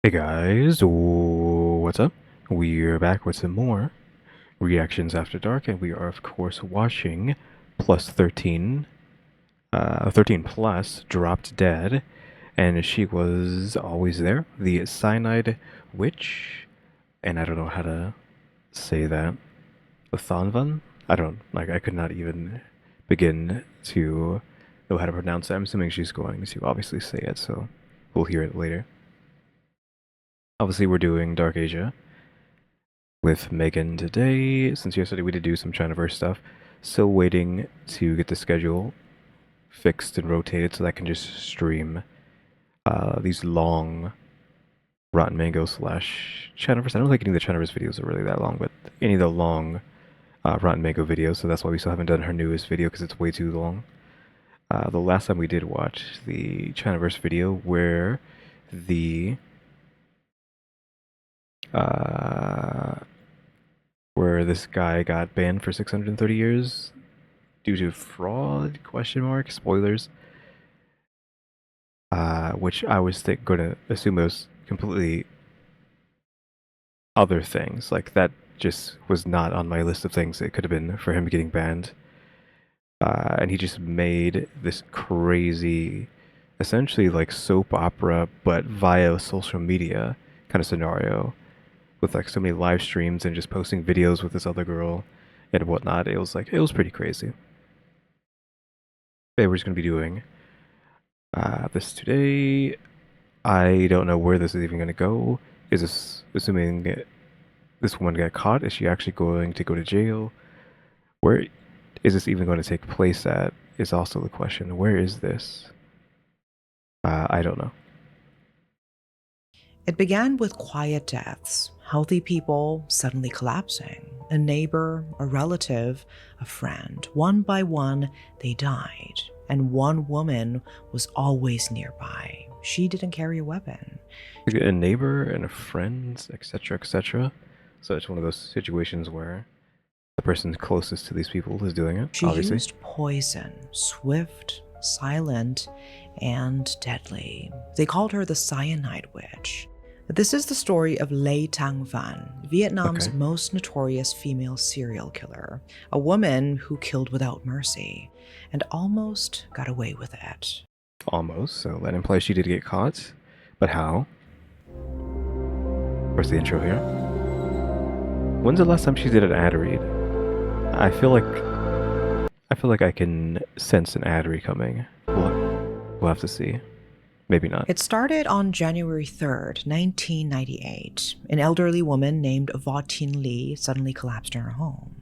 Hey guys, what's up? We're back with some more reactions after dark, and we are of course watching plus 13, 13 plus dropped dead, and she was always there, the Cyanide witch, and I don't know how to say that, the Thonvan? I don't, like, I could not even begin to know how to pronounce it. I'm assuming she's going to obviously say it, so we'll hear it later. Obviously, we're doing Dark Asia with Megan today. Since yesterday we did do some Chinaverse stuff, still waiting to get the schedule fixed and rotated so that I can just stream these long Rotten Mango slash Chinaverse. I don't think any of the Chinaverse videos are really that long, but any of the long Rotten Mango videos, so that's why we still haven't done her newest video because it's way too long. The last time we did watch the Chinaverse video where the uh, where this guy got banned for 630 years due to fraud, question mark, spoilers, which I was going to assume it was completely other things. Like, that just was not on my list of things it could have been for him getting banned. And he just made this crazy, essentially like soap opera, but via social media kind of scenario with like so many live streams and just posting videos with this other girl and whatnot. It was pretty crazy. They were just going to be doing this today. I don't know where this is even going to go. Is this, assuming this woman got caught, is she actually going to go to jail? Where is this even going to take place at? Is also the question. Where is this? I don't know. It began with quiet deaths, healthy people suddenly collapsing, a neighbor, a relative, a friend. One by one, they died, and one woman was always nearby. She didn't carry a weapon. Like a neighbor and a friend, etc., etc. So it's one of those situations where the person closest to these people is doing it, She obviously. used poison, swift, silent, and deadly. They called her the Cyanide Witch. This is the story of Lê Tang Van, Vietnam's Okay. most notorious female serial killer, a woman who killed without mercy and almost got away with it. Almost. So that implies she did get caught. But how? Where's the intro here? When's the last time she did an ad read? I feel like I can sense an ad read coming. We'll have to see. Maybe not. It started on January 3rd, 1998. An elderly woman named Vo Tin Lee suddenly collapsed in her home.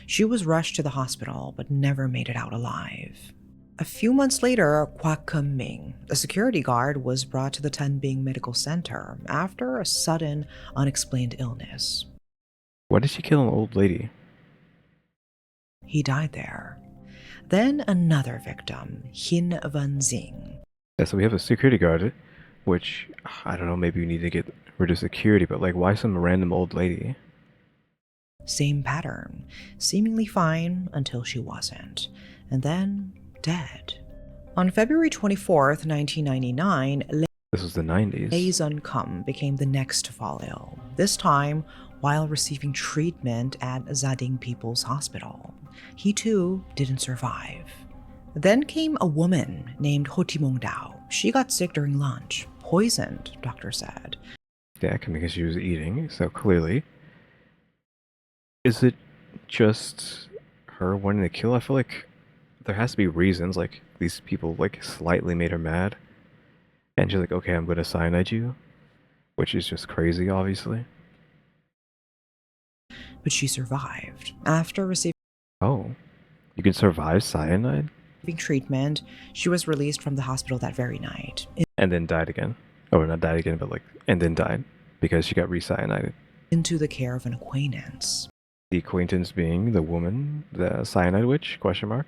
She was rushed to the hospital but never made it out alive. A few months later, Kwak Kum Ming, a security guard, was brought to the Tan Binh Medical Center after a sudden, unexplained illness. Why did she kill an old lady? He died there. Then another victim, Hin Van Zing. Yeah, so we have a security guard, which, I don't know, maybe we need to get rid of security, but like, why some random old lady? Same pattern, seemingly fine until she wasn't, and then dead. On February 24th, 1999, This was the 90s. Lê Xuân Kum became the next to fall ill, this time while receiving treatment at Gia Đình People's Hospital. He too didn't survive. Then came a woman named Ho Thi Mong Dao. She got sick during lunch, poisoned, doctor said. Yeah, because she was eating, so clearly. Is it just her wanting to kill? I feel like there has to be reasons, like, these people, like, slightly made her mad. And she's like, okay, I'm gonna cyanide you. Which is just crazy, obviously. But she survived. After receiving Oh, you can survive cyanide? treatment, she was released from the hospital that very night. And then died again. Or not died again, but like, and then died. Because she got re-cyanided. Into the care of an acquaintance. The acquaintance being the woman, the cyanide witch, question mark?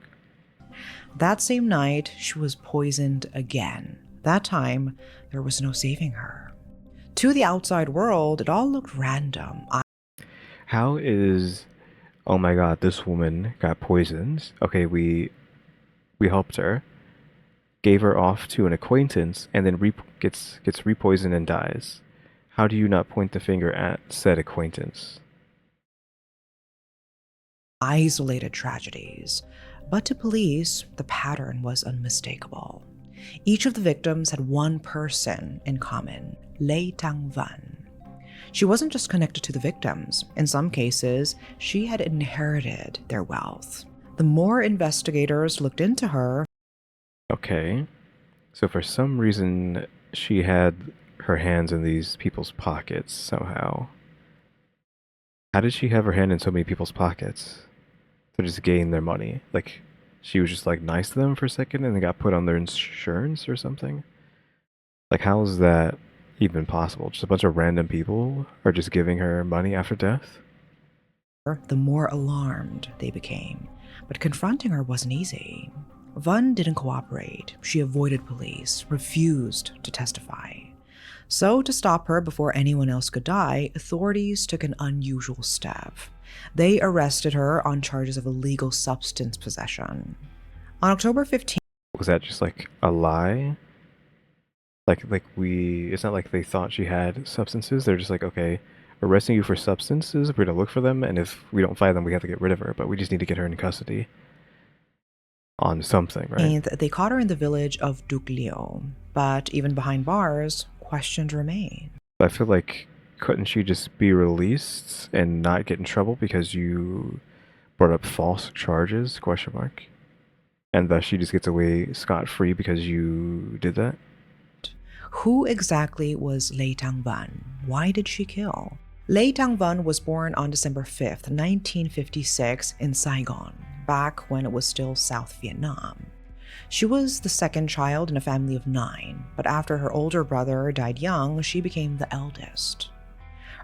That same night, she was poisoned again. That time, there was no saving her. To the outside world, it all looked random. How is, oh my god, this woman got poisoned. Okay, we helped her, gave her off to an acquaintance, and then gets repoisoned and dies. How do you not point the finger at said acquaintance? Isolated tragedies. But to police, the pattern was unmistakable. Each of the victims had one person in common, Lei Tang-van. She wasn't just connected to the victims. In some cases, she had inherited their wealth. The more investigators looked into her, Okay. So for some reason, she had her hands in these people's pockets somehow. How did she have her hand in so many people's pockets to just gain their money? Like, she was just like nice to them for a second and they got put on their insurance or something? Like, how is that even possible? Just a bunch of random people are just giving her money after death? the more alarmed they became. But confronting her wasn't easy. Van didn't cooperate. She avoided police, refused to testify. So, to stop her before anyone else could die, authorities took an unusual step. They arrested her on charges of illegal substance possession. On October 15th, Was that just like a lie? It's not like they thought she had substances. They're just like, okay, arresting you for substances, we're gonna look for them, and if we don't find them, we have to get rid of her, but we just need to get her in custody on something, right? they caught her in the village of Duklio, but even behind bars, questions remain. I feel like couldn't she just be released and not get in trouble because you brought up false charges? Question mark. And thus she just gets away scot-free because you did that? Who exactly was Lei Tang-van? Why did she kill? Lei Tang-van was born on December 5th, 1956 in Saigon, back when it was still South Vietnam. She was the second child in a family of 9, but after her older brother died young, she became the eldest.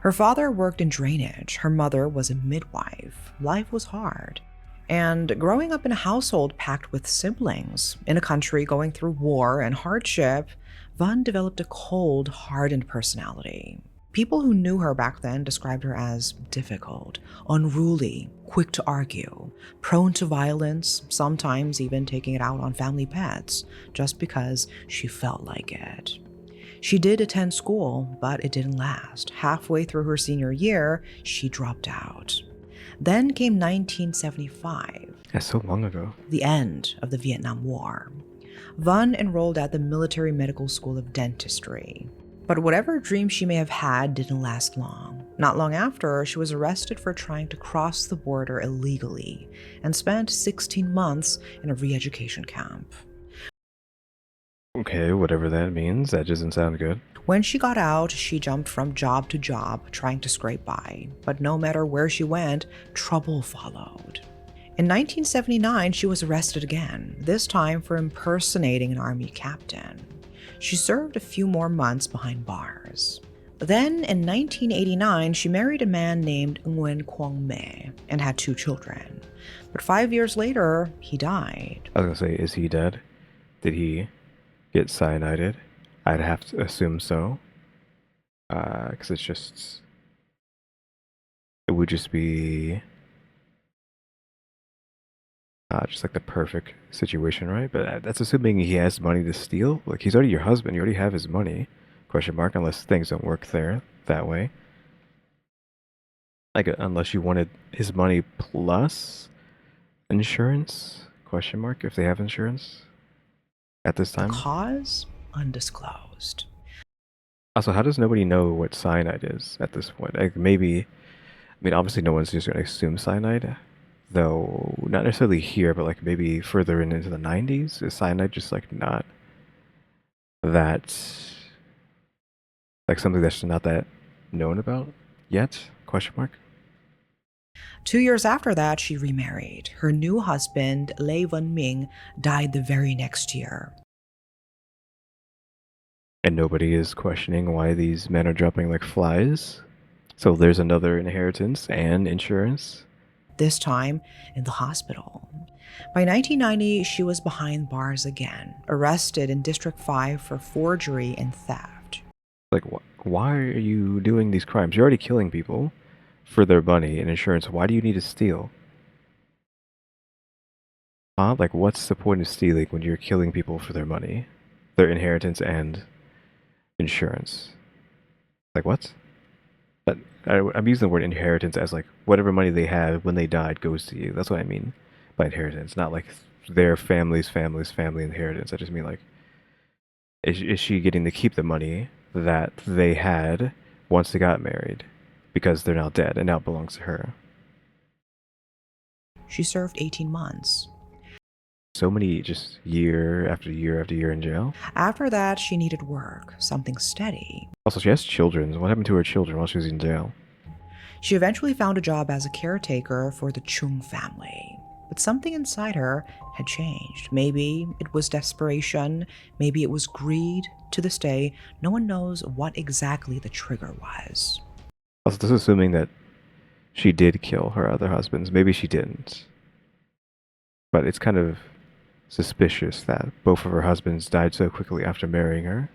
Her father worked in drainage, her mother was a midwife. Life was hard. And growing up in a household packed with siblings, in a country going through war and hardship, Van developed a cold, hardened personality. People who knew her back then described her as difficult, unruly, quick to argue, prone to violence, sometimes even taking it out on family pets, just because she felt like it. She did attend school, but it didn't last. Halfway through her senior year, she dropped out. Then came 1975, That's so long ago. the end of the Vietnam War. Van enrolled at the Military Medical School of Dentistry. But whatever dream she may have had didn't last long. Not long after, she was arrested for trying to cross the border illegally and spent 16 months in a re-education camp. Okay, whatever that means. That doesn't sound good. When she got out, she jumped from job to job trying to scrape by. But no matter where she went, trouble followed. In 1979, she was arrested again, this time for impersonating an army captain. She served a few more months behind bars. Then, in 1989, she married a man named Nguyen Quang Me and had 2 children. But 5 years later, he died. I was gonna say, is he dead? Did he get cyanided? I'd have to assume so. Because it would just be just like the perfect situation, right? But that's assuming he has money to steal. Like, he's already your husband. You already have his money. Question mark. Unless things don't work there that way. Like, unless you wanted his money plus insurance? Question mark. If they have insurance at this The time. cause? Undisclosed. Also, how does nobody know what cyanide is at this point? Like, maybe, I mean, obviously no one's just gonna assume cyanide, though not necessarily here, but like maybe further into the 90s. Is cyanide just like not that, like something that's not that known about yet? Question mark. 2 years after that, she remarried. Her new husband, Lei Wen Ming, died the very next year. And nobody is questioning why these men are dropping like flies. So there's another inheritance and insurance. This time in the hospital. By 1990, she was behind bars again, arrested in District 5 for forgery and theft. Like, why are you doing these crimes? You're already killing people for their money and insurance. Why do you need to steal? Huh? Like, what's the point of stealing when you're killing people for their money, their inheritance, and insurance? Like what? But I'm using the word inheritance as like whatever money they had when they died goes to you. That's what I mean by inheritance, not like their family's family inheritance. I just mean like, is she getting to keep the money that they had once they got married because they're now dead and now it belongs to her? She served 18 months. So many just year after year after year in jail. After that, she needed work, something steady. Also, she has children. What happened to her children while she was in jail? She eventually found a job as a caretaker for the Chung family. But something inside her had changed. Maybe it was desperation, maybe it was greed. To this day, no one knows what exactly the trigger was. Also, this is assuming that she did kill her other husbands. Maybe she didn't. But it's kind of suspicious that both of her husbands died so quickly after marrying her.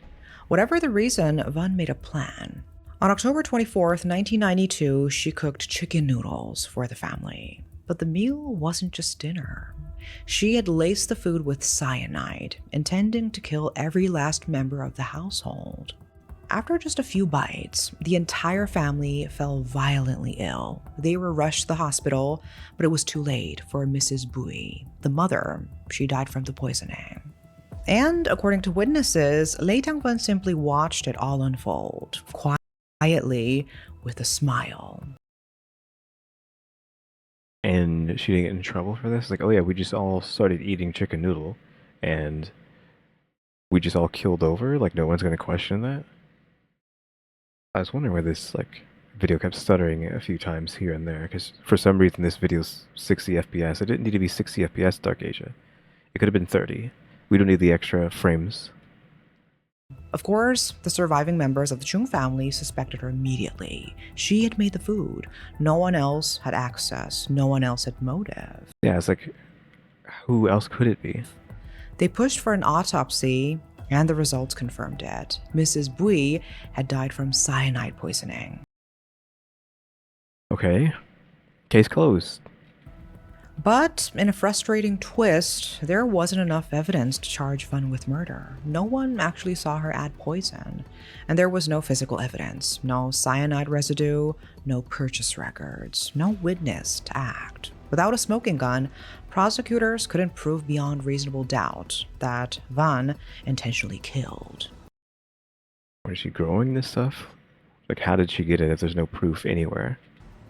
Whatever the reason, Van made a plan. On October 24th, 1992, she cooked chicken noodles for the family. But the meal wasn't just dinner. She had laced the food with cyanide, intending to kill every last member of the household. After just a few bites, the entire family fell violently ill. They were rushed to the hospital, but it was too late for Mrs. Bui, the mother. She died from the poisoning. And according to witnesses, Lei Tangban simply watched it all unfold, quietly, with a smile. And she didn't get in trouble for this? Like, oh yeah, we just all started eating chicken noodle, and we just all killed over? Like, no one's gonna question that? I was wondering why this, like, video kept stuttering a few times here and there, because for some reason this video's 60 FPS. It didn't need to be 60 FPS, Dark Asia. It could have been 30. We don't need the extra frames. Of course, the surviving members of the Chung family suspected her immediately. She had made the food. No one else had access. No one else had motive. Yeah, it's like, who else could it be? They pushed for an autopsy, and the results confirmed it. Mrs. Bui had died from cyanide poisoning. Okay. Case closed. But in a frustrating twist, there wasn't enough evidence to charge Van with murder. No one actually saw her add poison, and there was no physical evidence, no cyanide residue, no purchase records, no witness to act. Without a smoking gun, prosecutors couldn't prove beyond reasonable doubt that Van intentionally killed. Where is she growing this stuff? Like, how did she get it if there's no proof anywhere?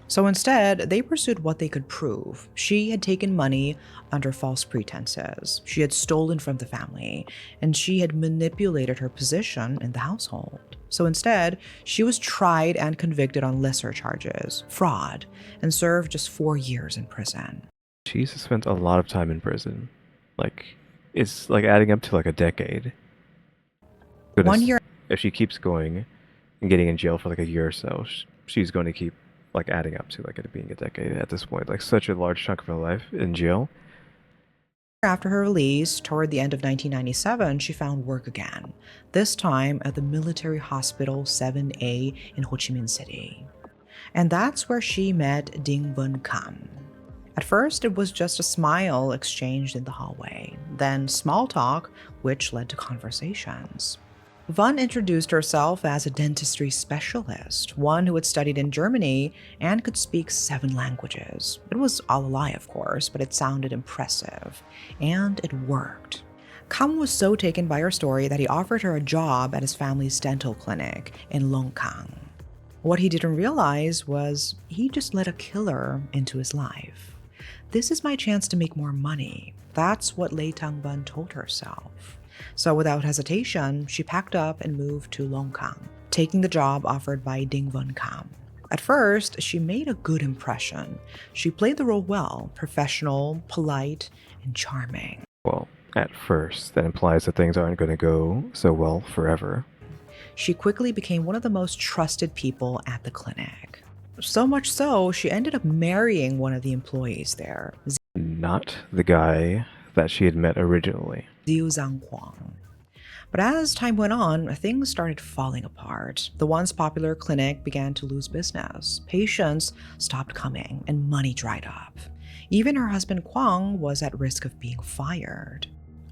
So instead, they pursued what they could prove. She had taken money under false pretenses. She had stolen from the family, and she had manipulated her position in the household. So instead, she was tried and convicted on lesser charges, fraud, and served just 4 years in prison. She's spent a lot of time in prison. Like, it's like adding up to like a decade. Goodness, 1 year. If she keeps going and getting in jail for like a year or so, she's going to keep like adding up to like it being a decade at this point. Like such a large chunk of her life in jail. After her release, toward the end of 1997, she found work again, this time at the military hospital 7A in Ho Chi Minh City. And that's where she met Ding Bun Kam. At first, it was just a smile exchanged in the hallway, then small talk, which led to conversations. Van introduced herself as a dentistry specialist, one who had studied in Germany and could speak 7 languages. It was all a lie, of course, but it sounded impressive. And it worked. Kam was so taken by her story that he offered her a job at his family's dental clinic in Longkang. What he didn't realize was he just let a killer into his life. This is my chance to make more money. That's what Lei Tangban told herself. So without hesitation, she packed up and moved to Longkang, taking the job offered by Ding Bun Kam. At first, she made a good impression. She played the role well, professional, polite, and charming. Well, at first, that implies that things aren't going to go so well forever. She quickly became one of the most trusted people at the clinic. So much so, she ended up marrying one of the employees there, Not the guy that she had met originally. Xiu Zhanghuang. But as time went on, things started falling apart. The once popular clinic began to lose business. Patients stopped coming and money dried up. Even her husband Kwang was at risk of being fired.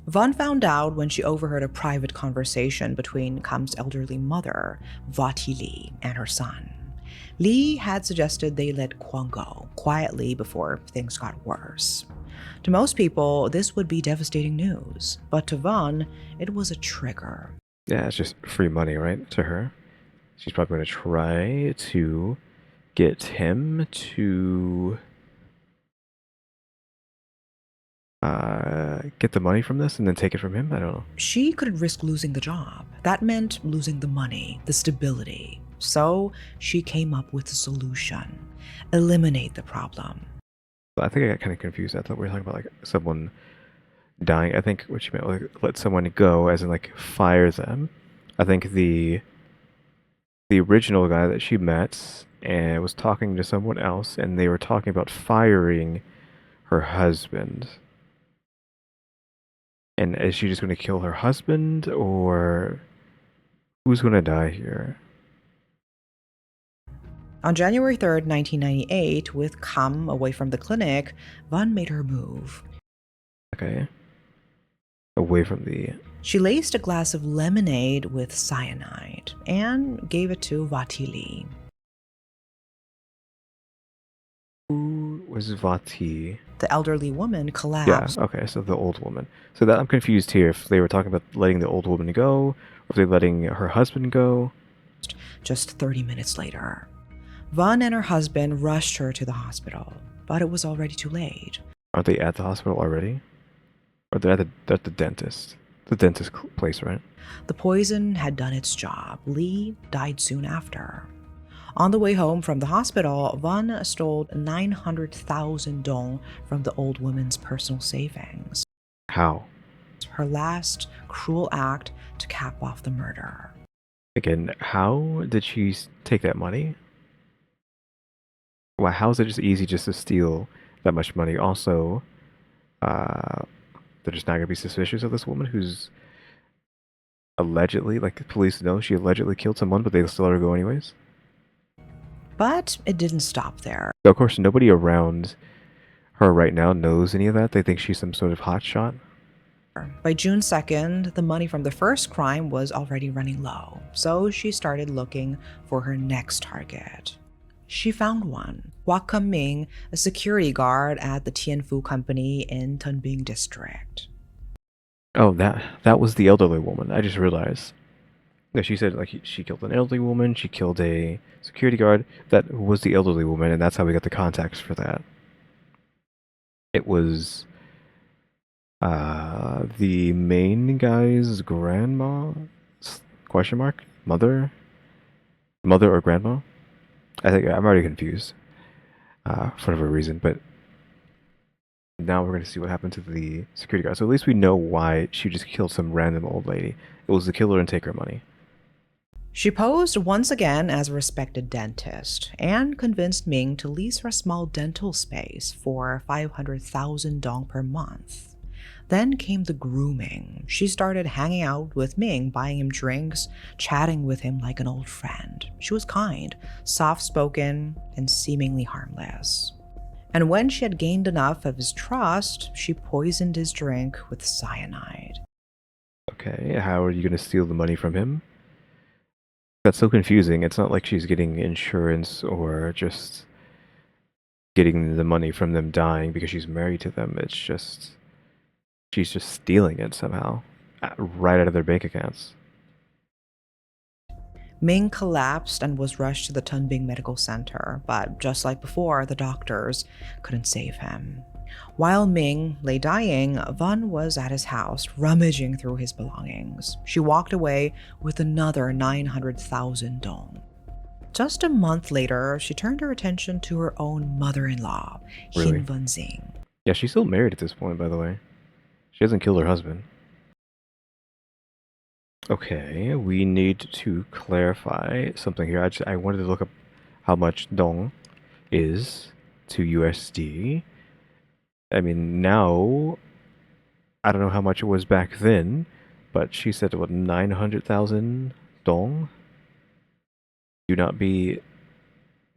Vaughn found out when she overheard a private conversation between Kam's elderly mother, Vati Lee, and her son. Lee had suggested they let Kwang go quietly before things got worse. To most people, this would be devastating news, but to Vaughn, it was a trigger. Yeah, it's just free money, right? To her. She's probably going to try to get him to get the money from this and then take it from him. I don't know. She couldn't risk losing the job. That meant losing the money, the stability. So she came up with a solution: eliminate the problem. I think I got kind of confused. I thought we were talking about like someone dying. I think what she meant, like, let someone go, as in like fire them. I think the original guy that she met and was talking to someone else, and they were talking about firing her husband. And is she just going to kill her husband, or who's going to die here? On January 3rd, 1998, with Kam away from the clinic, Vaughn made her move. Okay. Away from the. She laced a glass of lemonade with cyanide and gave it to Vatili. Who was Vati? The elderly woman Yeah, collapsed. okay, so the old woman. So that I'm confused here if they were talking about letting the old woman go, or if they're letting her husband go. Just 30 minutes later. Vaughn and her husband rushed her to the hospital, but it was already too late. Aren't they at the hospital already? Or they're at the dentist. The dentist place, right? The poison had done its job. Lee died soon after. On the way home from the hospital, Vaughn stole 900,000 dong from the old woman's personal savings. How? Her last cruel act to cap off the murder. Again, how did she take that money? Well, how is it just easy just to steal that much money? Also, they're just not gonna be suspicious of this woman who's allegedly, like the police know she allegedly killed someone, but they still let her go anyways. But it didn't stop there. So of course, nobody around her right now knows any of that. They think she's some sort of hotshot. By June 2nd, the money from the first crime was already running low, so she started looking for her next target. She found one: Wak Kam Ming, a security guard at the Tianfu Company in Tunbing District. Oh, that was the elderly woman. I just realized. Yeah, she said like she killed an elderly woman. She killed a security guard. That was the elderly woman, and that's how we got the contacts for that. It was the main guy's grandma? Question mark? Mother? Mother or grandma? I think I'm already confused for whatever reason, but now we're going to see what happened to the security guard. So at least we know why she just killed some random old lady. It was to kill her and take her money. She posed once again as a respected dentist and convinced Ming to lease her a small dental space for 500,000 dong per month. Then came the grooming. She started hanging out with Ming, buying him drinks, chatting with him like an old friend. She was kind, soft-spoken, and seemingly harmless. And when she had gained enough of his trust, she poisoned his drink with cyanide. Okay, how are you going to steal the money from him? That's so confusing. It's not like she's getting insurance or just getting the money from them dying because she's married to them. It's just she's just stealing it somehow right out of their bank accounts. Ming collapsed and was rushed to the Tunbing Medical Center, but just like before, the doctors couldn't save him. While Ming lay dying, Vaughn was at his house, rummaging through his belongings. She walked away with another 900,000 dong. Just a month later, she turned her attention to her own mother-in-law, Really? Hin Vun-Zing. Yeah, she's still married at this point, by the way. She hasn't killed her husband. Okay, we need to clarify something here. I wanted to look up how much dong is to USD. I mean, now I don't know how much it was back then, but she said what 900,000 dong. Do not be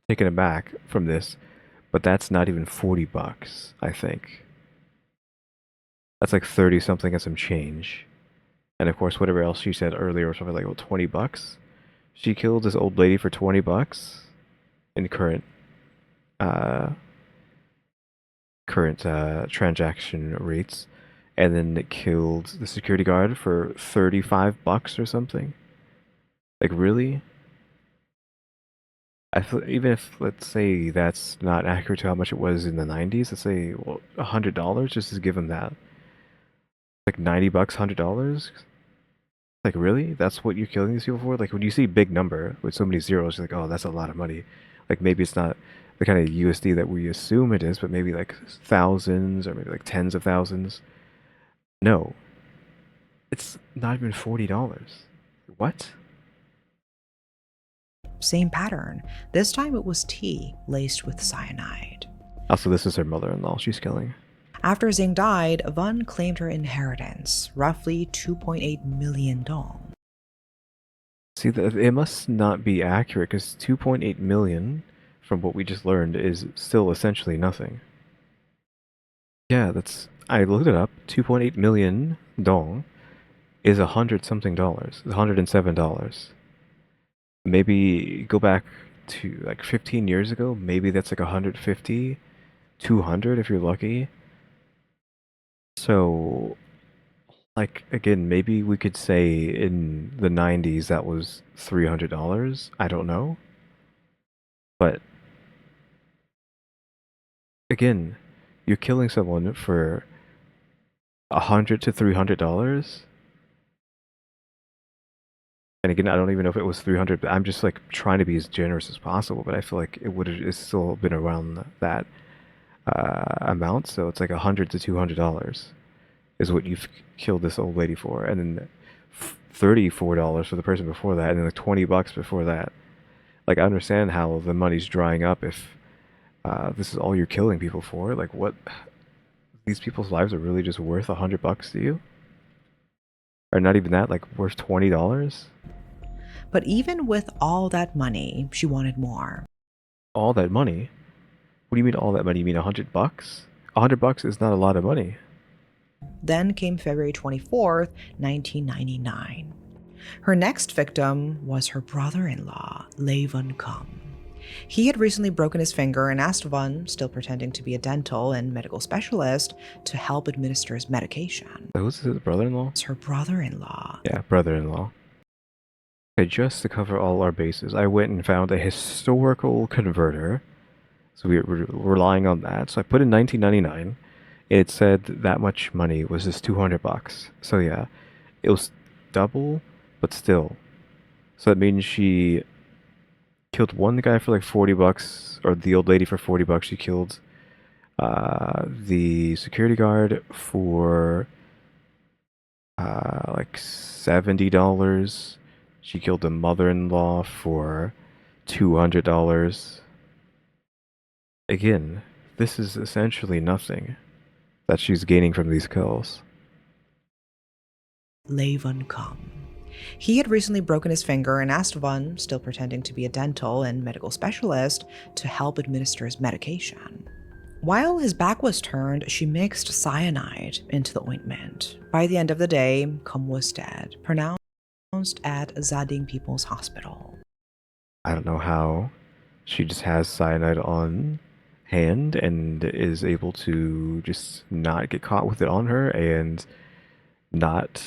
taken aback from this, but that's not even $40, I think. That's like 30 something and some change. And of course, whatever else she said earlier was something like, oh, $20. She killed this old lady for $20 in uh, current transaction rates, and then it killed the security guard for $35 or something. Like, really? I feel, even if, let's say, that's not accurate to how much it was in the 90s, let's say, well, $100 just to give them that. Like $90, $100? Like, really? That's what you're killing these people for? Like, when you see big number with so many zeros, you're like, oh, that's a lot of money. Like, maybe it's not the kind of USD that we assume it is, but maybe like thousands or maybe like tens of thousands. No, it's not even $40. What? Same pattern. This time it was tea laced with cyanide. Also, this is her mother-in-law she's killing. After Zing died, Van claimed her inheritance, roughly 2.8 million dong. See, it must not be accurate because 2.8 million, from what we just learned, is still essentially nothing. Yeah, I looked it up. 2.8 million dong is 100 something dollars. $107. Maybe go back to like 15 years ago. Maybe that's like 150, 200 if you're lucky. So, like, again, maybe we could say in the 90s that was $300. I don't know. But again, you're killing someone for $100 to $300. And again, I don't even know if it was 300, but I'm just like trying to be as generous as possible, but I feel like it would have still been around that amount. So it's like $100 to $200 is what you've killed this old lady for, and then $34 for the person before that, and then like $20 before that. Like, I understand how the money's drying up if this is all you're killing people for. Like, what? These people's lives are really just worth $100 to you? Or not even that, like worth $20? But even with all that money, she wanted more. All that money? What do you mean all that money? You mean $100? $100 is not a lot of money. Then came February 24th, 1999. Her next victim was her brother-in-law, Lê Văn Khâm. He had recently broken his finger and asked Van, still pretending to be a dental and medical specialist, to help administer his medication. Who's his brother-in-law? It's her brother-in-law. Yeah, brother-in-law. Okay, just to cover all our bases, I went and found a historical converter. So we were relying on that. So I put in 1999. It said that much money was just $200. So yeah, it was double, but still. So that means she killed one guy for like $40, or the old lady for $40. She killed the security guard for like $70. She killed the mother-in-law for $200. Again, this is essentially nothing that she's gaining from these kills. Lê Văn Khâm. He had recently broken his finger and asked Van, still pretending to be a dental and medical specialist, to help administer his medication. While his back was turned, she mixed cyanide into the ointment. By the end of the day, Khâm was dead, pronounced at Gia Đình People's Hospital. I don't know how she just has cyanide on hand and is able to just not get caught with it on her and not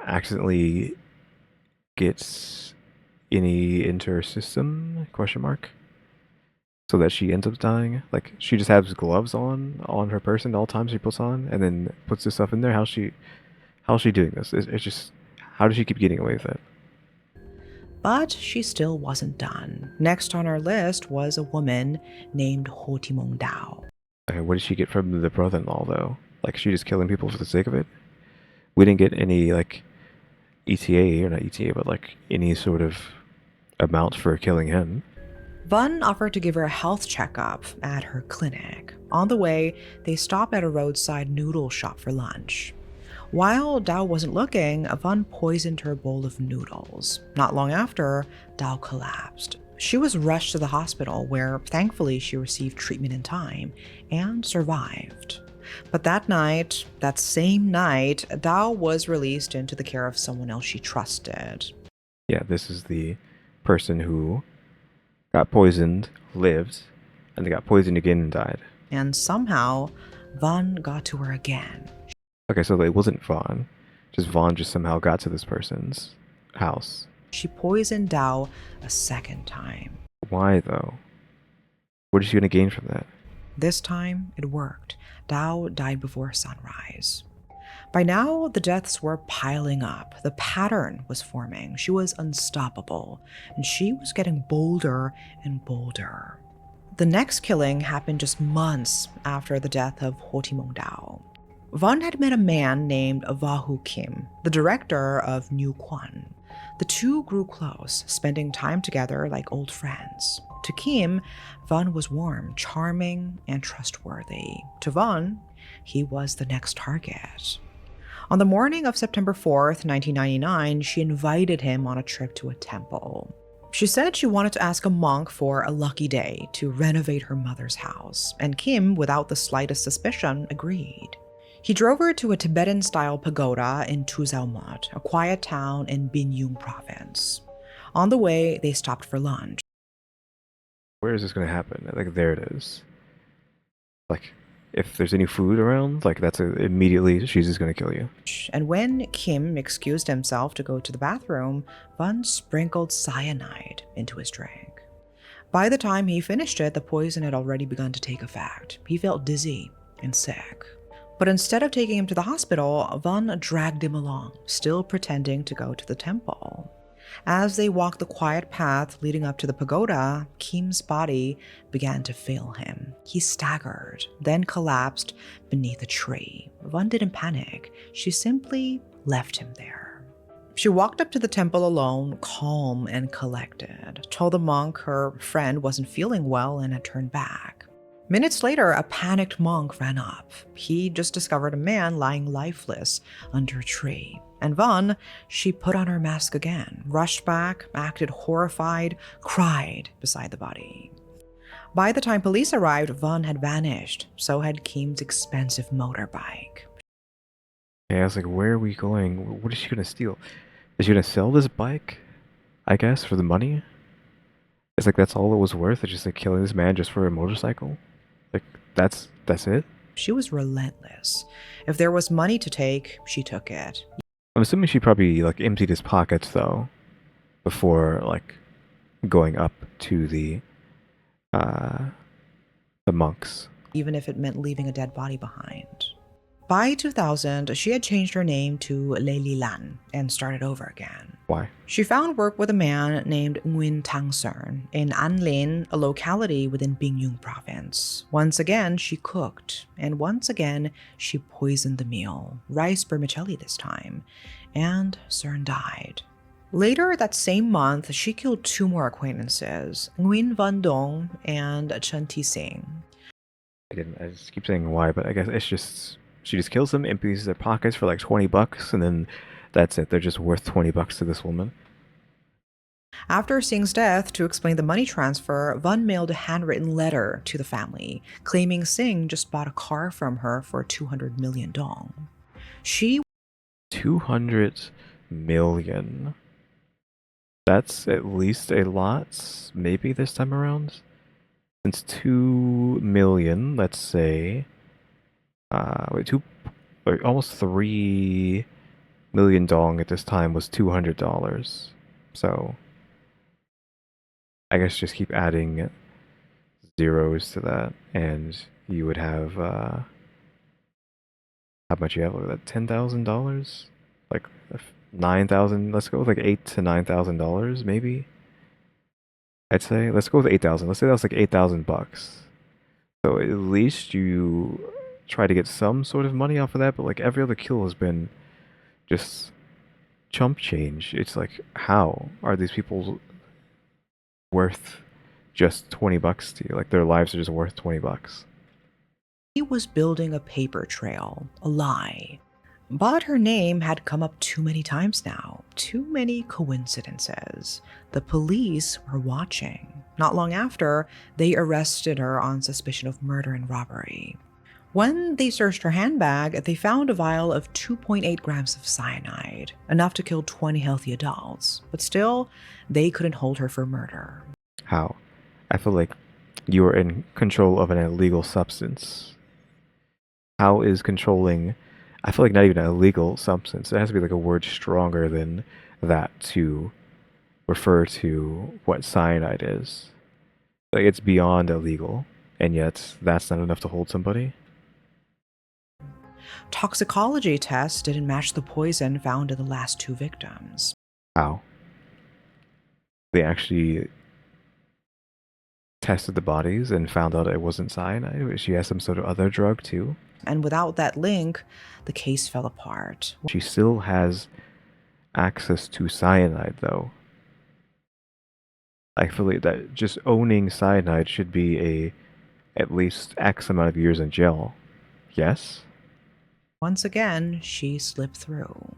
accidentally get any into her system, question mark, so that she ends up dying. Like, she just has gloves on her person at all times she puts on and then puts this stuff in there. How's she doing this? It's just, how does she keep getting away with it? But she still wasn't done. Next on our list was a woman named Ho Thi Mong Dao. Okay, what did she get from the brother-in-law, though? Like, she just killing people for the sake of it? We didn't get any, like, ETA, or not ETA, but, like, any sort of amount for killing him. Van offered to give her a health checkup at her clinic. On the way, they stopped at a roadside noodle shop for lunch. While Dao wasn't looking, Van poisoned her bowl of noodles. Not long after, Dao collapsed. She was rushed to the hospital where, thankfully, she received treatment in time and survived. But that same night, Dao was released into the care of someone else she trusted. Yeah, this is the person who got poisoned, lived, and they got poisoned again and died. And somehow, Vaughn got to her again. Okay, so it wasn't Vaughn. Just Vaughn just somehow got to this person's house. She poisoned Dao a second time. Why, though? What is she going to gain from that? This time, it worked. Dao died before sunrise. By now, the deaths were piling up. The pattern was forming. She was unstoppable, and she was getting bolder and bolder. The next killing happened just months after the death of Ho Timong Dao. Vaughn had met a man named Vahu Kim, the director of New Kwan. The two grew close, spending time together like old friends. To Kim, Vaughn was warm, charming, and trustworthy. To Vaughn, he was the next target. On the morning of September 4th, 1999, she invited him on a trip to a temple. She said she wanted to ask a monk for a lucky day to renovate her mother's house, and Kim, without the slightest suspicion, agreed. He drove her to a Tibetan-style pagoda in Tuzaumot, a quiet town in Binyung province. On the way, they stopped for lunch. Where is this going to happen? Like, there it is. Like, if there's any food around, like, immediately she's just going to kill you. And when Kim excused himself to go to the bathroom, Vaughn sprinkled cyanide into his drink. By the time he finished it, the poison had already begun to take effect. He felt dizzy and sick. But instead of taking him to the hospital, Vaughn dragged him along, still pretending to go to the temple. As they walked the quiet path leading up to the pagoda, Kim's body began to fail him. He staggered, then collapsed beneath a tree. Vaughn didn't panic. She simply left him there. She walked up to the temple alone, calm and collected, told the monk her friend wasn't feeling well and had turned back. Minutes later, a panicked monk ran up. He just discovered a man lying lifeless under a tree. And Vaughn, she put on her mask again, rushed back, acted horrified, cried beside the body. By the time police arrived, Vaughn had vanished. So had Kim's expensive motorbike. Yeah, I was like, where are we going? What is she going to steal? Is she going to sell this bike? I guess, for the money? It's like, that's all it was worth? It's just like killing this man just for a motorcycle? Like, that's it? She was relentless. If there was money to take, she took it. I'm assuming she probably, like, emptied his pockets, though, before, like, going up to the monks. Even if it meant leaving a dead body behind. By 2000, she had changed her name to Lely Lan and started over again. Why? She found work with a man named Nguyen Tang Sern in An Lin, a locality within Binyung province. Once again, she cooked, and once again, she poisoned the meal, rice vermicelli this time, and Sern died. Later that same month, she killed two more acquaintances, Nguyen Van Dong and Chen Ti Sing. I just keep saying why, but I guess it's just... She just kills them, empties their pockets for like 20 bucks, and then that's it. They're just worth 20 bucks to this woman. After Singh's death, to explain the money transfer, Vaughn mailed a handwritten letter to the family, claiming Singh just bought a car from her for 200 million dong. 200 million. That's at least a lot, maybe this time around. Since 2 million, let's say... almost 3 million dong at this time was $200. So I guess just keep adding zeros to that, and you would have how much you have? Look at that, $10,000, like 9,000. Let's go with like $8,000 to $9,000, maybe. I'd say let's go with 8,000. Let's say that's like 8,000 bucks. So at least you try to get some sort of money off of that, but like every other kill has been just chump change. It's like, how are these people worth just 20 bucks to you? Like, their lives are just worth 20 bucks. He was building a paper trail, a lie. But her name had come up too many times now, too many coincidences. The police were watching. Not long after, they arrested her on suspicion of murder and robbery. When they searched her handbag, they found a vial of 2.8 grams of cyanide, enough to kill 20 healthy adults. But still, they couldn't hold her for murder. How? I feel like you are in control of an illegal substance. How is controlling? I feel like not even an illegal substance. It has to be like a word stronger than that to refer to what cyanide is. Like it's beyond illegal, and yet that's not enough to hold somebody. Toxicology tests didn't match the poison found in the last two victims. How? They actually tested the bodies and found out it wasn't cyanide. She has some sort of other drug too. And without that link, the case fell apart. She still has access to cyanide though. I feel like that just owning cyanide should be a at least X amount of years in jail. Yes? Once again, she slipped through.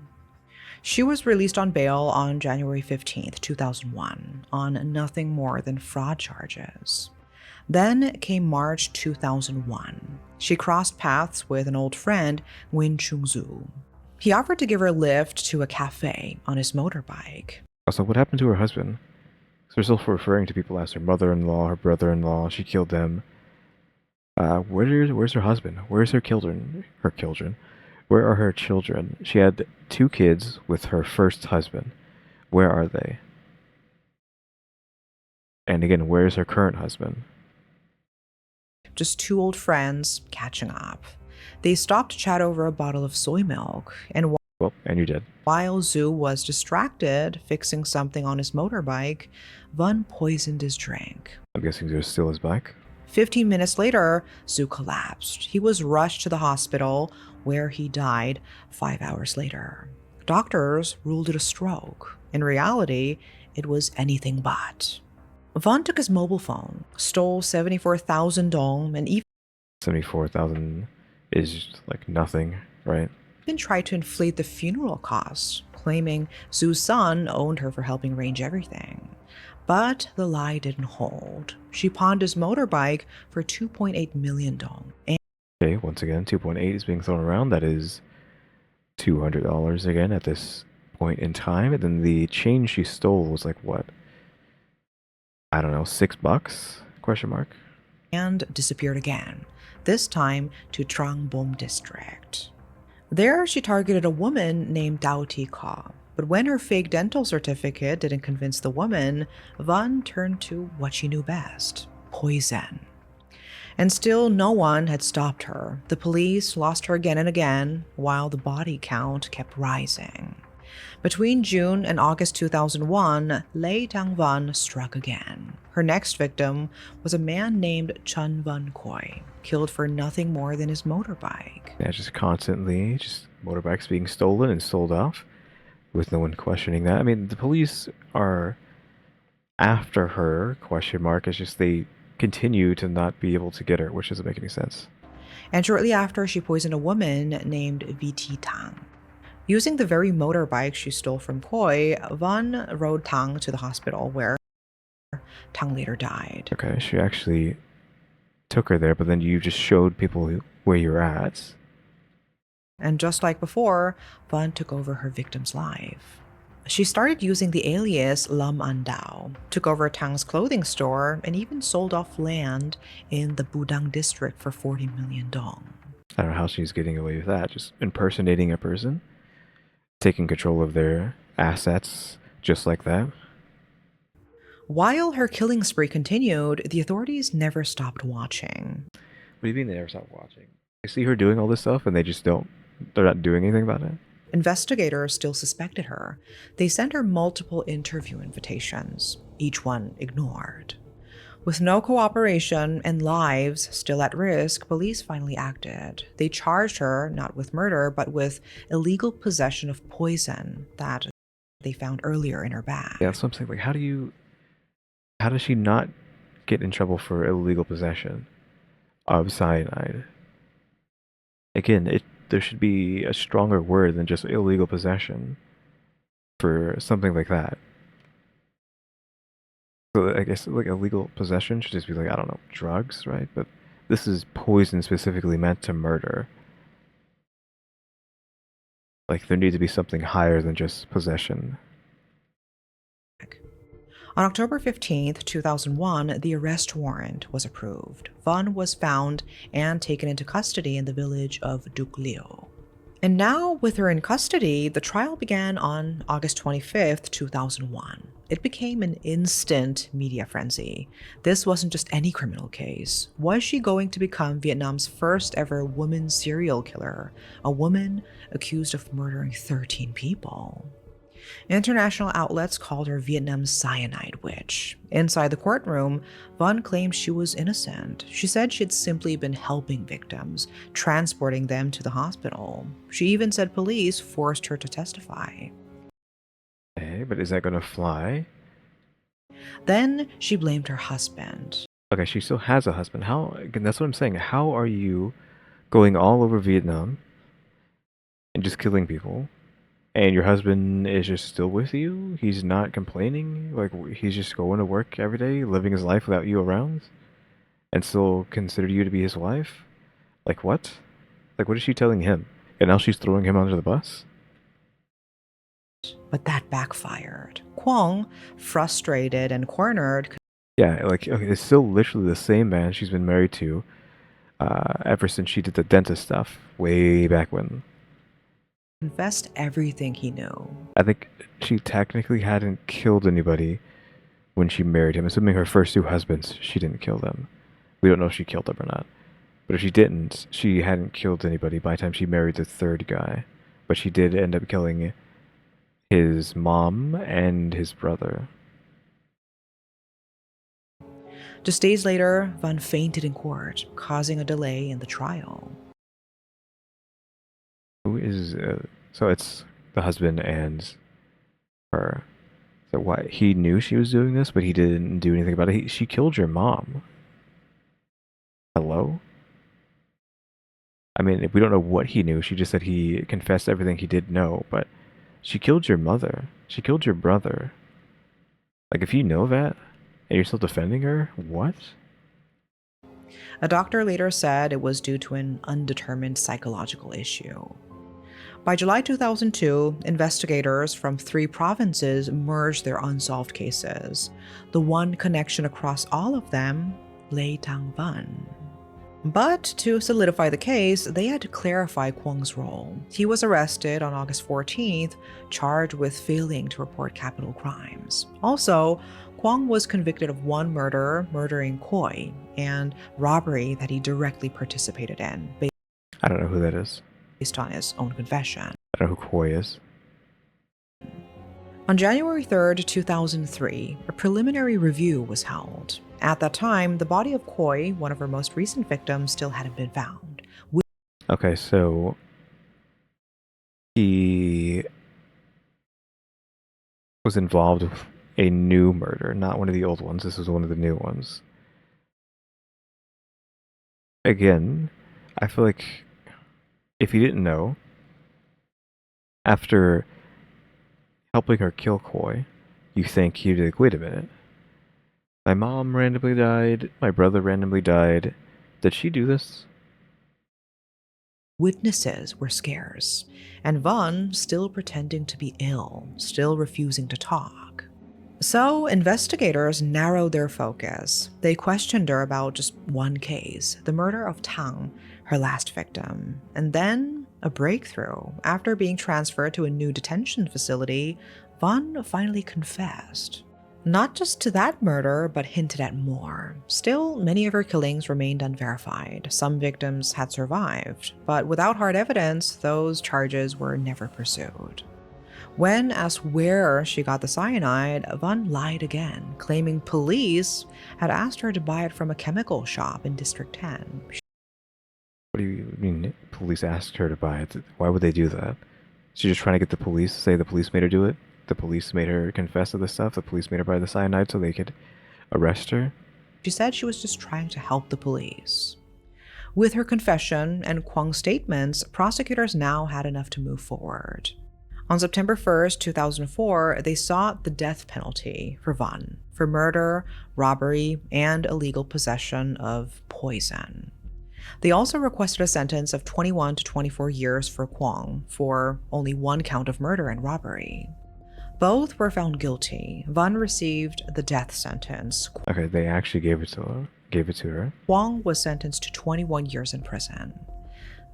She was released on bail on January 15th, 2001, on nothing more than fraud charges. Then came March 2001. She crossed paths with an old friend, Win Chung-zu. He offered to give her a lift to a cafe on his motorbike. Also, what happened to her husband? So we're still referring to people as her mother-in-law, her brother-in-law. She killed them. Where's her husband? Where's her children? Her children. Where are her children? She had 2 kids with her first husband. Where are they? And again, where's her current husband? Just 2 old friends catching up. They stopped to chat over a bottle of soy milk, and Well, and you did. while Zhu was distracted fixing something on his motorbike, Vun poisoned his drink. I'm guessing there's still his bike. 15 minutes later, Zhu collapsed. He was rushed to the hospital, where he died 5 hours later. Doctors ruled it a stroke. In reality, it was anything but. Vaughn took his mobile phone, stole 74,000 dong, and 74,000 is like nothing, right? even tried to inflate the funeral costs, claiming Zhu's son owned her for helping arrange everything. But the lie didn't hold. She pawned his motorbike for 2.8 million dong. Okay, once again, 2.8 is being thrown around. That is $200 again at this point in time. And then the chain she stole was like what? I don't know, $6? Question mark. And disappeared again, this time to Trangbom district. There, she targeted a woman named Dao Ti-ka. But when her fake dental certificate didn't convince the woman, Vun turned to what she knew best: poison. And still, no one had stopped her. The police lost her again and again, while the body count kept rising. Between June and August 2001, Lei Tang-Van struck again. Her next victim was a man named Chun Van Koi, killed for nothing more than his motorbike. Yeah, just constantly, just motorbikes being stolen and sold off with no one questioning that. I mean, the police are after her, question mark. It's just they continue to not be able to get her, which doesn't make any sense. And shortly after, she poisoned a woman named VT Tang. Using the very motorbike she stole from Koi, Van rode Tang to the hospital, where Tang later died. Okay, she actually took her there, but then you just showed people where you're at. And just like before, Van took over her victim's life. She started using the alias Lam Andao, took over Tang's clothing store, and even sold off land in the Budang district for 40 million dong. I don't know how she's getting away with that. Just impersonating a person, taking control of their assets just like that. While her killing spree continued, the authorities never stopped watching. What do you mean they never stopped watching? They see her doing all this stuff and they're not doing anything about it? Investigators still suspected her. They sent her multiple interview invitations, each one ignored. With no cooperation and lives still at risk, police finally acted. They charged her not with murder, but with illegal possession of poison that they found earlier in her bag. Yeah, that's what I'm saying. Like, how does she not get in trouble for illegal possession of cyanide? Again, there should be a stronger word than just illegal possession for something like that. So I guess like illegal possession should just be like, I don't know, drugs, right? But This is poison specifically meant to murder. Like, there needs to be something higher than just possession. On October 15th, 2001, the arrest warrant was approved. Van was found and taken into custody in the village of Dukleo. And now, with her in custody, the trial began on August 25th, 2001. It became an instant media frenzy. This wasn't just any criminal case. Was she going to become Vietnam's first ever woman serial killer? A woman accused of murdering 13 people. International outlets called her Vietnam's Cyanide Witch. Inside the courtroom, Van claimed she was innocent. She said she had simply been helping victims, transporting them to the hospital. She even said police forced her to testify. Okay, but is that gonna fly? Then she blamed her husband. Okay, she still has a husband. How? Again, that's what I'm saying. How are you going all over Vietnam and just killing people? And your husband is just still with you? He's not complaining? Like, he's just going to work every day, living his life without you around? And still consider you to be his wife? Like, what? Like, what is she telling him? And now she's throwing him under the bus? But that backfired. Kwong, frustrated and cornered, Yeah, like, okay, it's still literally the same man she's been married to ever since she did the dentist stuff way back when. confessed everything he knew. I think she technically hadn't killed anybody when she married him. Assuming her first two husbands, she didn't kill them. We don't know if she killed them or not. But if she didn't, she hadn't killed anybody by the time she married the third guy. But she did end up killing his mom and his brother. Just days later, Van fainted in court, causing a delay in the trial. Who is... so it's the husband and her. So why? He knew she was doing this, but he didn't do anything about it. She killed your mom. Hello? I mean, we don't know what he knew. She just said he confessed everything he did know, but she killed your mother. She killed your brother. Like, if you know that, and you're still defending her, what? A doctor later said it was due to an undetermined psychological issue. By July 2002, investigators from 3 provinces merged their unsolved cases. The one connection across all of them, Lê Thang Van. But to solidify the case, they had to clarify Kwong's role. He was arrested on August 14th, charged with failing to report capital crimes. Also, Kwong was convicted of 1 murder, murdering Khoi, and robbery that he directly participated in, I don't know who that is. based on his own confession. I don't know who Koi is. On January 3rd, 2003, a preliminary review was held. At that time, the body of Khoi, one of her most recent victims, still hadn't been found. Okay, so he was involved with a new murder, not one of the old ones. This was one of the new ones. Again, I feel like if he didn't know, after helping her kill Khoi, you think he'd be like, wait a minute. My mom randomly died, my brother randomly died. Did she do this? Witnesses were scarce, and Van still pretending to be ill, still refusing to talk. So, investigators narrowed their focus. They questioned her about just one case, the murder of Tang, her last victim. And then, a breakthrough. After being transferred to a new detention facility, Van finally confessed. Not just to that murder, but hinted at more. Still, many of her killings remained unverified. Some victims had survived, but without hard evidence, those charges were never pursued. When asked where she got the cyanide, Van lied again, claiming police had asked her to buy it from a chemical shop in District 10. What do you mean police asked her to buy it? Why would they do that? She's just trying to get the police to say the police made her do it? The police made her confess to this stuff? The police made her buy the cyanide so they could arrest her? She said she was just trying to help the police. With her confession and Kwong's statements, prosecutors now had enough to move forward. On September 1st, 2004, they sought the death penalty for Van for murder, robbery, and illegal possession of poison. They also requested a sentence of 21 to 24 years for Kwong for only one count of murder and robbery. Both were found guilty. Van received the death sentence. Okay, they actually gave it to her. Kwong was sentenced to 21 years in prison.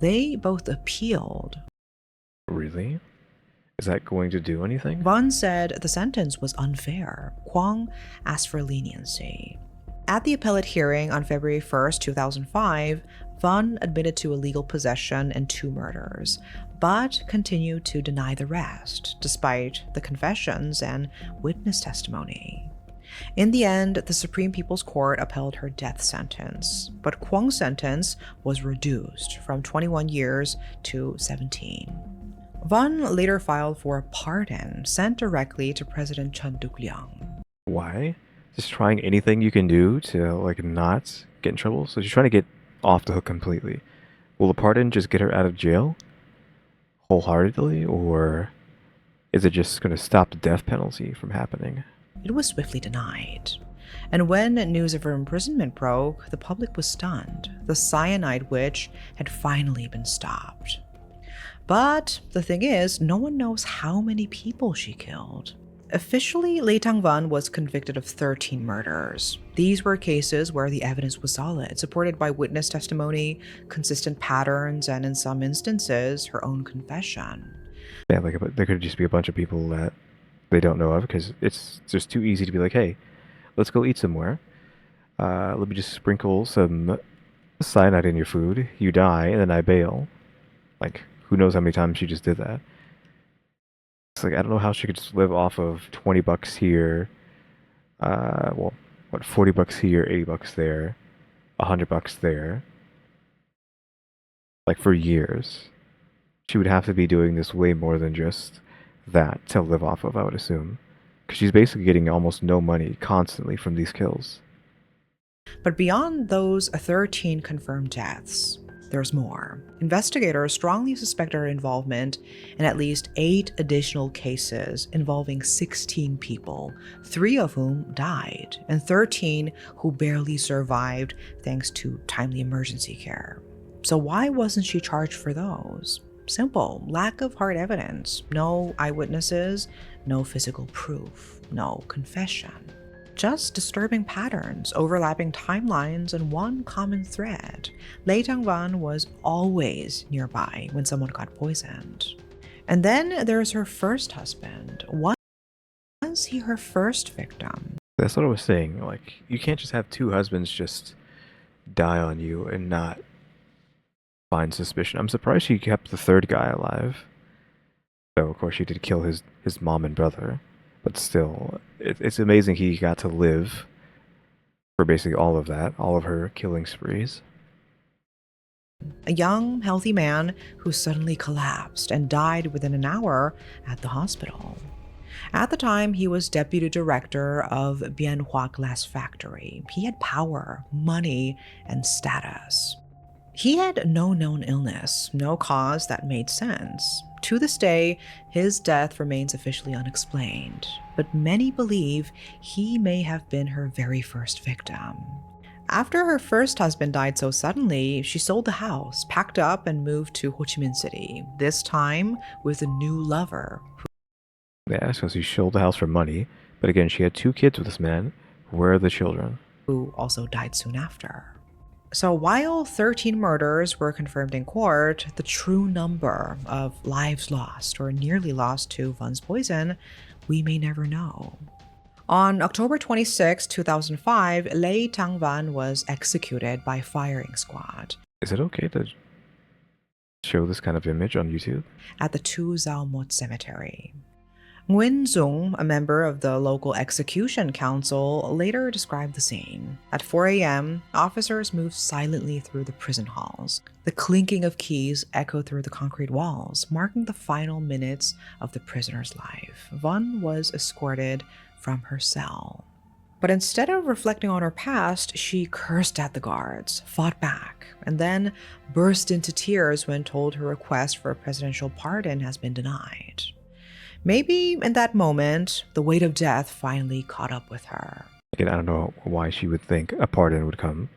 They both appealed. Really? Is that going to do anything? Van said the sentence was unfair. Kwong asked for leniency. At the appellate hearing on February 1st, 2005, Van admitted to illegal possession and 2 murders, but continued to deny the rest, despite the confessions and witness testimony. In the end, the Supreme People's Court upheld her death sentence, but Kwong's sentence was reduced from 21 years to 17. Van later filed for a pardon sent directly to President Chun Duk-lyung. Why? Just trying anything you can do to, like, not get in trouble? So she's trying to get off the hook completely. Will the pardon just get her out of jail wholeheartedly, or is it just going to stop the death penalty from happening? It was swiftly denied. And when news of her imprisonment broke, the public was stunned. The Cyanide witch had finally been stopped. But the thing is, no one knows how many people she killed. Officially, Lei Tang-van was convicted of 13 murders. These were cases where the evidence was solid, supported by witness testimony, consistent patterns, and in some instances, her own confession. Yeah, like there could just be a bunch of people that they don't know of, because it's just too easy to be like, hey, let's go eat somewhere. Let me just sprinkle some cyanide in your food. You die, and then I bail. Like, who knows how many times she just did that. It's like, I don't know how she could just live off of 20 bucks here. Well, what, 40 bucks here, 80 bucks there, 100 bucks there. Like, for years. She would have to be doing this way more than just that to live off of, I would assume. Because she's basically getting almost no money constantly from these kills. But beyond those 13 confirmed deaths, there's more. Investigators strongly suspect her involvement in at least 8 additional cases involving 16 people, 3 of whom died, and 13 who barely survived thanks to timely emergency care. So why wasn't she charged for those? Simple. Lack of hard evidence. No eyewitnesses, no physical proof, no confession. Just disturbing patterns, overlapping timelines, and one common thread. Lei Tang-van was always nearby when someone got poisoned. And then there's her first husband. Was he her first victim? That's what I was saying. Like, you can't just have 2 husbands just die on you and not find suspicion. I'm surprised she kept the 3rd guy alive. Though, of course, she did kill his mom and brother. But still, it's amazing he got to live for basically all of that, all of her killing sprees. A young, healthy man who suddenly collapsed and died within an hour at the hospital. At the time, he was deputy director of Bienhua Glass Factory. He had power, money, and status. He had no known illness, no cause that made sense. To this day, his death remains officially unexplained, but many believe he may have been her very first victim. After her first husband died so suddenly, she sold the house, packed up, and moved to Ho Chi Minh City, this time with a new lover. Yeah, so she sold the house for money, but again, she had 2 kids with this man. Where are the children? Who also died soon after. So while 13 murders were confirmed in court, the true number of lives lost or nearly lost to Van's poison, we may never know. On October 26, 2005, Lei Tang-van was executed by firing squad. Is it okay to show this kind of image on YouTube? At the Tu Zao Mot Cemetery. Nguyen Zung, a member of the local execution council, later described the scene. At 4 a.m., officers moved silently through the prison halls. The clinking of keys echoed through the concrete walls, marking the final minutes of the prisoner's life. Van was escorted from her cell. But instead of reflecting on her past, she cursed at the guards, fought back, and then burst into tears when told her request for a presidential pardon has been denied. Maybe in that moment, the weight of death finally caught up with her. Again, I don't know why she would think a pardon would come.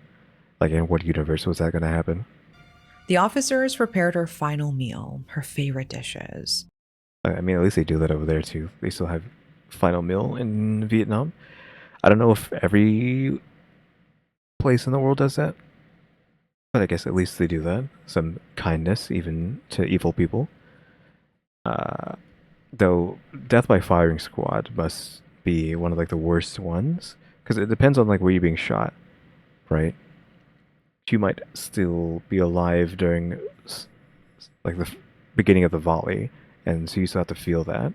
Like, in what universe was that going to happen? The officers prepared her final meal, her favorite dishes. I mean, at least they do that over there too. They still have final meal in Vietnam. I don't know if every place in the world does that, but I guess at least they do that. Some kindness, even to evil people. Uh, though death by firing squad must be one of like the worst ones because it depends on like where you're being shot, right? You might still be alive during like the beginning of the volley, and so you still have to feel that.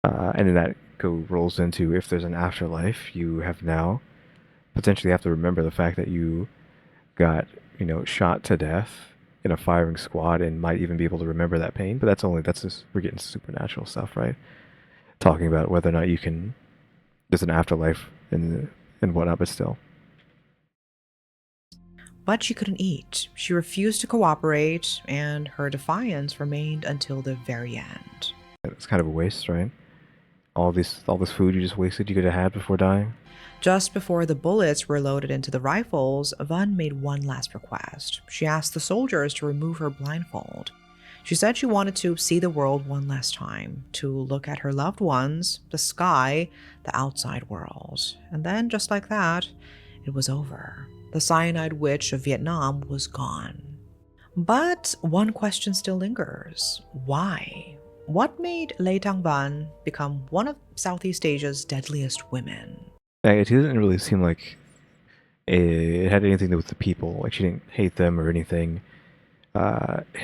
And then that rolls into if there's an afterlife, you have now potentially have to remember the fact that you got shot to death in a firing squad and might even be able to remember that pain. But that's just we're getting supernatural stuff, right? Talking about whether or not you can there's an afterlife and whatnot, but still. But she couldn't eat. She refused to cooperate, and her defiance remained until the very end. It's kind of a waste, right? All this food you just wasted you could have had before dying. Just before the bullets were loaded into the rifles, Van made one last request. She asked the soldiers to remove her blindfold. She said she wanted to see the world one last time, to look at her loved ones, the sky, the outside world. And then, just like that, it was over. The cyanide witch of Vietnam was gone. But one question still lingers. Why? What made Lê Thang Van become one of Southeast Asia's deadliest women? It didn't really seem like it had anything to do with the people. Like she didn't hate them or anything.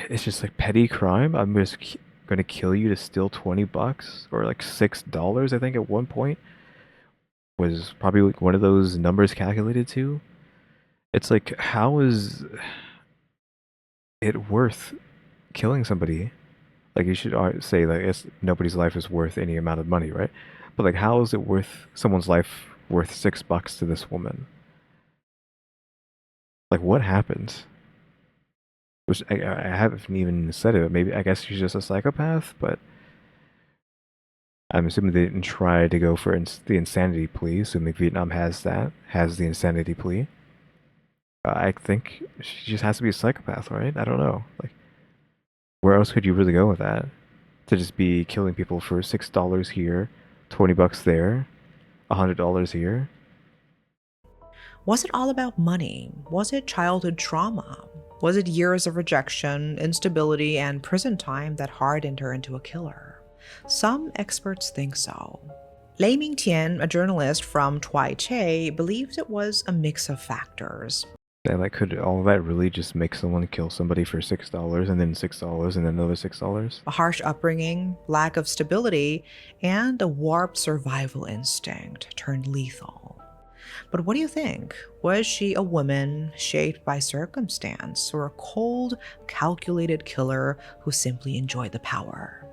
It's just like petty crime. I'm just gonna kill you to steal $20 or like $6. I think at one point was probably like one of those numbers calculated to. It's like how is it worth killing somebody? Like you should say like nobody's life is worth any amount of money, right? But like how is it worth someone's life worth $6 to this woman? Like what happened? Which I haven't even said it. Maybe I guess she's just a psychopath, but I'm assuming they didn't try to go for the insanity plea. Assuming Vietnam has the insanity plea. I think she just has to be a psychopath, right? I don't know. Like, where else could you really go with that? To just be killing people for $6 here, $20 there, $100 here. Was it all about money? Was it childhood trauma? Was it years of rejection, instability, and prison time that hardened her into a killer? Some experts think so. Lê Minh Tien, a journalist from Tui Che, believes it was a mix of factors. And like, could all of that really just make someone kill somebody for $6 and then $6 and then another $6? A harsh upbringing, lack of stability, and a warped survival instinct turned lethal. But what do you think? Was she a woman shaped by circumstance or a cold, calculated killer who simply enjoyed the power?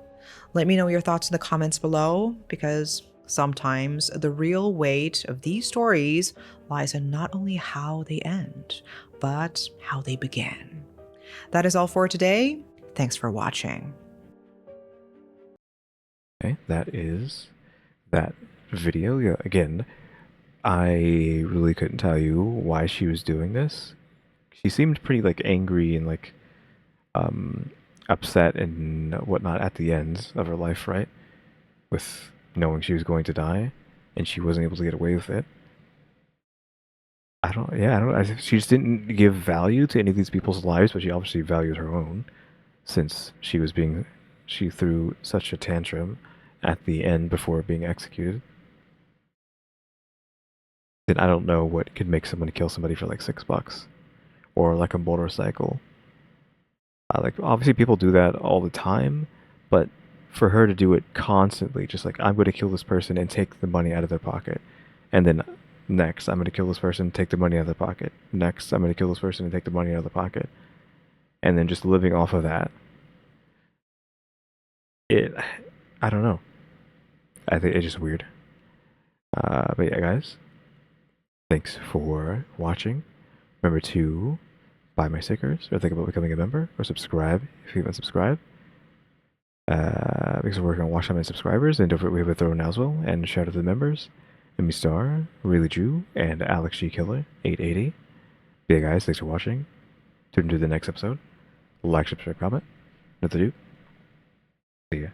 Let me know your thoughts in the comments below, because sometimes the real weight of these stories lies in not only how they end, but how they begin. That is all for today. Thanks for watching. Okay, that is that video. Yeah, again, I really couldn't tell you why she was doing this. She seemed pretty like angry and like upset and whatnot at the end of her life, right? With knowing she was going to die and she wasn't able to get away with it. I don't know. She just didn't give value to any of these people's lives, but she obviously valued her own since she threw such a tantrum at the end before being executed. Then I don't know what could make someone kill somebody for like $6 or like a motorcycle. Like obviously people do that all the time, but for her to do it constantly, just like I'm going to kill this person and take the money out of their pocket, and then next I'm going to kill this person, take the money out of their pocket. Next I'm going to kill this person and take the money out of the pocket, and then just living off of that. I don't know. I think it's just weird. But yeah, guys. Thanks for watching. Remember to buy my stickers or think about becoming a member or subscribe if you haven't subscribed. Because we're working on watch time and subscribers, and don't forget we have a throw now as well. And shout out to the members: EmmyStarr, RaleyDrew, and alexgkiller 880. But yeah, guys, thanks for watching. Tune into the next episode. Like, subscribe, comment. Nothing to do. See ya.